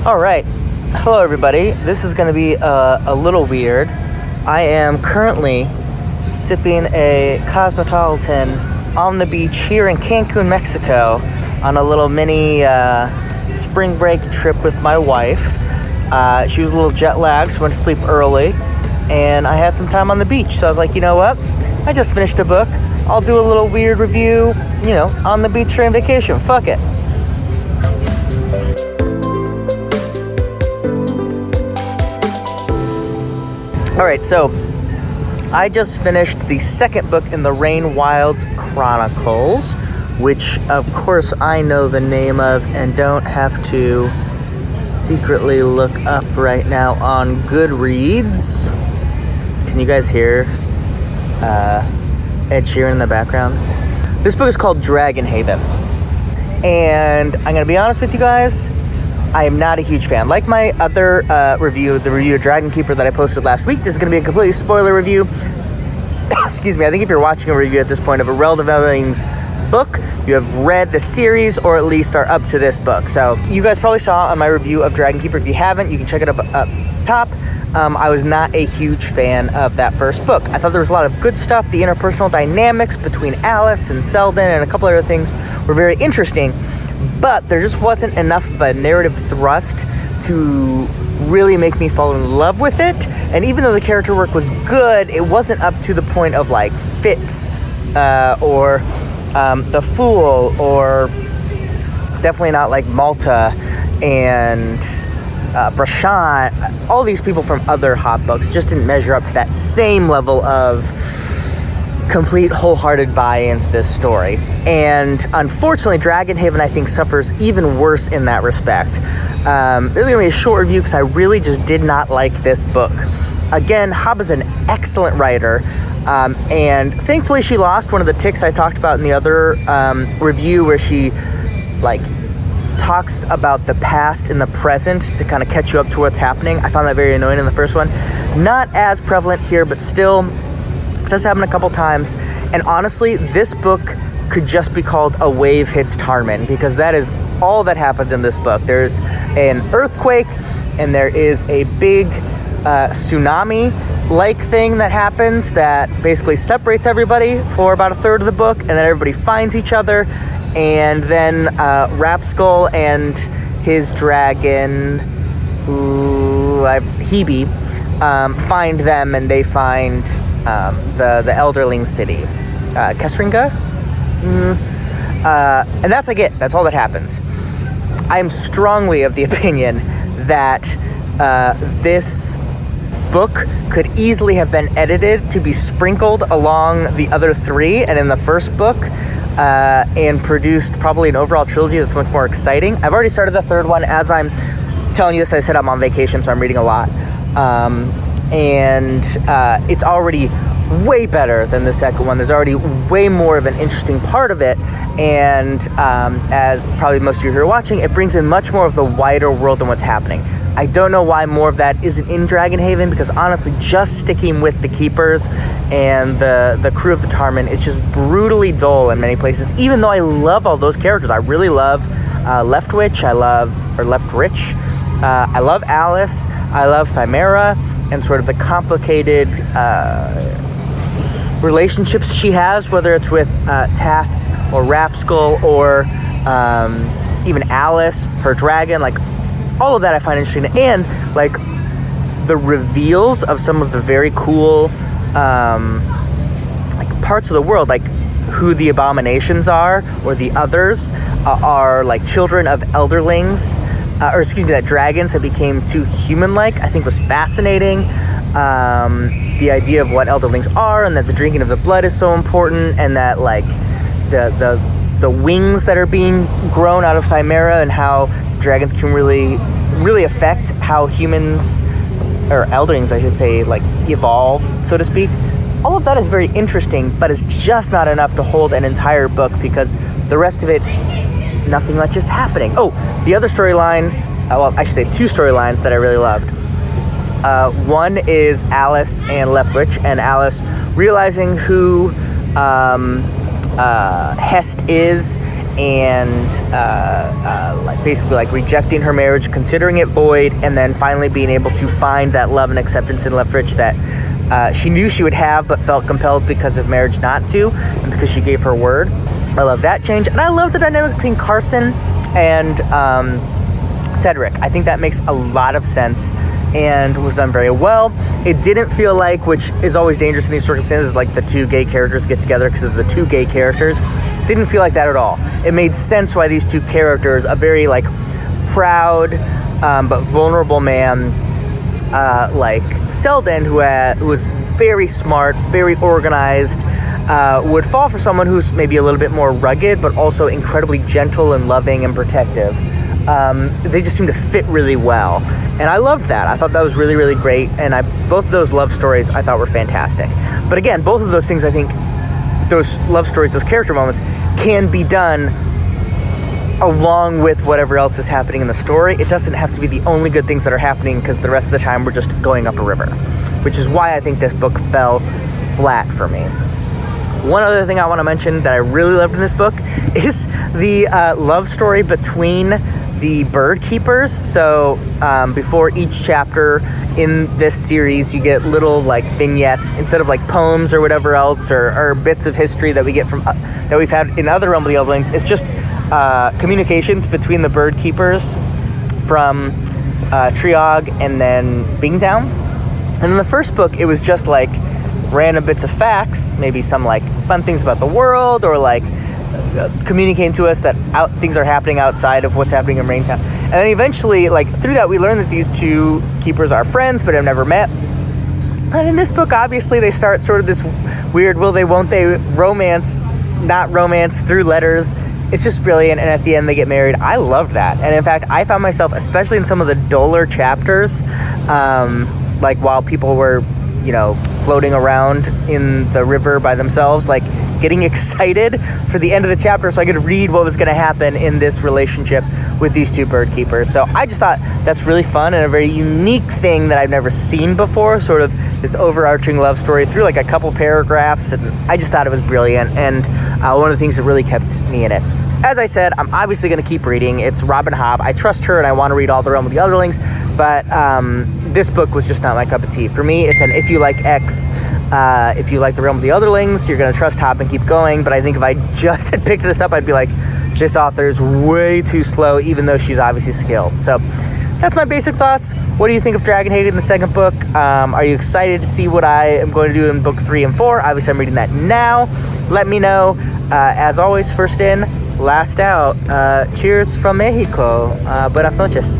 All right. Hello, everybody. This is going to be a little weird. I am currently sipping a Cosmopolitan on the beach here in Cancun, Mexico, on a little mini spring break trip with my wife. She was a little jet lagged, so went to sleep early, and I had some time on the beach. So I was like, you know what? I just finished a book. I'll do a little weird review, on the beach during vacation. Fuck it. Alright, so I just finished the second book in the Rain Wild Chronicles, which of course I know the name of and don't have to secretly look up right now on Goodreads. Can you guys hear Ed Sheeran in the background? This book is called Dragonhaven, and I'm going to be honest with you guys, I am not a huge fan. Like my other review, the review of Dragon Keeper that I posted last week, this is going to be a completely spoiler review. Excuse me, I think if you're watching a review at this point of a Relative Everything's book, you have read the series or at least are up to this book. So you guys probably saw on my review of Dragon Keeper. If you haven't, you can check it up top. I was not a huge fan of that first book. I thought there was a lot of good stuff. The interpersonal dynamics between Alice and Selden and a couple other things were very interesting. But there just wasn't enough of a narrative thrust to really make me fall in love with it. And even though the character work was good, it wasn't up to the point of like Fitz or the Fool, or definitely not like Malta and Brashant. All these people from other Hobb books just didn't measure up to that same level of complete wholehearted buy-in to this story. And unfortunately, Dragonhaven, I think, suffers even worse in that respect. This is going to be a short review because I really just did not like this book. Again, Hobb is an excellent writer, and thankfully she lost one of the tics I talked about in the other review, where she talks about the past and the present to kind of catch you up to what's happening. I found that very annoying in the first one. Not as prevalent here, but still does happen a couple times. And honestly, this book could just be called A Wave Hits Tarman, because that is all that happens in this book. There's an earthquake, and there is a big tsunami-like thing that happens that basically separates everybody for about a third of the book, and then everybody finds each other, and then Rapskull and his dragon, Hebe, find them, and they find the Elderling city, Kesringa, and that's like it. That's all that happens. I am strongly of the opinion that this book could easily have been edited to be sprinkled along the other three and in the first book, and produced probably an overall trilogy that's much more exciting. I've already started the third one. As I'm telling you this, I said I'm on vacation, so I'm reading a lot. And it's already way better than the second one. There's already way more of an interesting part of it, and as probably most of you who are watching, it brings in much more of the wider world than what's happening. I don't know why more of that isn't in Dragonhaven, because honestly, just sticking with the Keepers and the crew of the Tarman is just brutally dull in many places, even though I love all those characters. I really love Leftwich, I love Alice, I love Thymera, and sort of the complicated relationships she has, whether it's with Tats or Rapskull or even Alice, her dragon. Like, all of that I find interesting, and like the reveals of some of the very cool like parts of the world, like who the abominations are, or the others are like children of elderlings, that dragons that became too human-like, I think was fascinating. The idea of what elderlings are, and that the drinking of the blood is so important, and that like the wings that are being grown out of Thymera, and how dragons can really affect how humans, or elderlings I should say, like evolve, so to speak. All of that is very interesting, but it's just not enough to hold an entire book, because the rest of it, nothing much is happening. Oh, the other storyline, well, I should say two storylines that I really loved. One is Alice and Leftwich, and Alice realizing who Hest is, and like basically like rejecting her marriage, considering it void, and then finally being able to find that love and acceptance in Leftwich that she knew she would have but felt compelled because of marriage not to, and because she gave her word. I love that change, and I love the dynamic between Carson and Cedric. I think that makes a lot of sense and was done very well. It didn't feel like, which is always dangerous in these circumstances, like the two gay characters get together because of the two gay characters. Didn't feel like that at all. It made sense why these two characters, a very like proud but vulnerable man like Selden, who was very smart, very organized, would fall for someone who's maybe a little bit more rugged but also incredibly gentle and loving and protective. They just seem to fit really well, and I loved that. I thought that was really, really great, and both of those love stories I thought were fantastic. But again, both of those things, I think, those love stories, those character moments, can be done along with whatever else is happening in the story. It doesn't have to be the only good things that are happening, because the rest of the time we're just going up a river, which is why I think this book fell flat for me. One other thing I want to mention that I really loved in this book is the love story between the bird keepers. So before each chapter in this series, you get little like vignettes instead of like poems or whatever else, or bits of history that we get from that we've had in other Realm of the Elderlings. It's just communications between the bird keepers from Triog and then Bingtown. And in the first book, it was just like random bits of facts, maybe some like fun things about the world, or like communicating to us that things are happening outside of what's happening in Raintown. And then eventually, like through that, we learn that these two keepers are friends but have never met. And in this book, obviously, they start sort of this weird will they, won't they romance, not romance, through letters. It's just brilliant, and at the end they get married. I loved that. And in fact, I found myself, especially in some of the duller chapters, like while people were, floating around in the river by themselves, like getting excited for the end of the chapter so I could read what was going to happen in this relationship with these two bird keepers. So I just thought that's really fun and a very unique thing that I've never seen before, sort of this overarching love story through like a couple paragraphs, and I just thought it was brilliant, and one of the things that really kept me in it. As I said, I'm obviously going to keep reading. It's Robin Hobb. I trust her, and I want to read all the Realm of the Elderlings, but this book was just not my cup of tea. For me, it's an if you like X, if you like the Realm of the Elderlings, you're going to trust Hobb and keep going. But I think if I just had picked this up, I'd be like, this author is way too slow, even though she's obviously skilled. So that's my basic thoughts. What do you think of Dragonhated in the second book? Are you excited to see what I am going to do in book 3 and 4? Obviously, I'm reading that now. Let me know. As always, first in, last out. Cheers from Mexico. Buenas noches.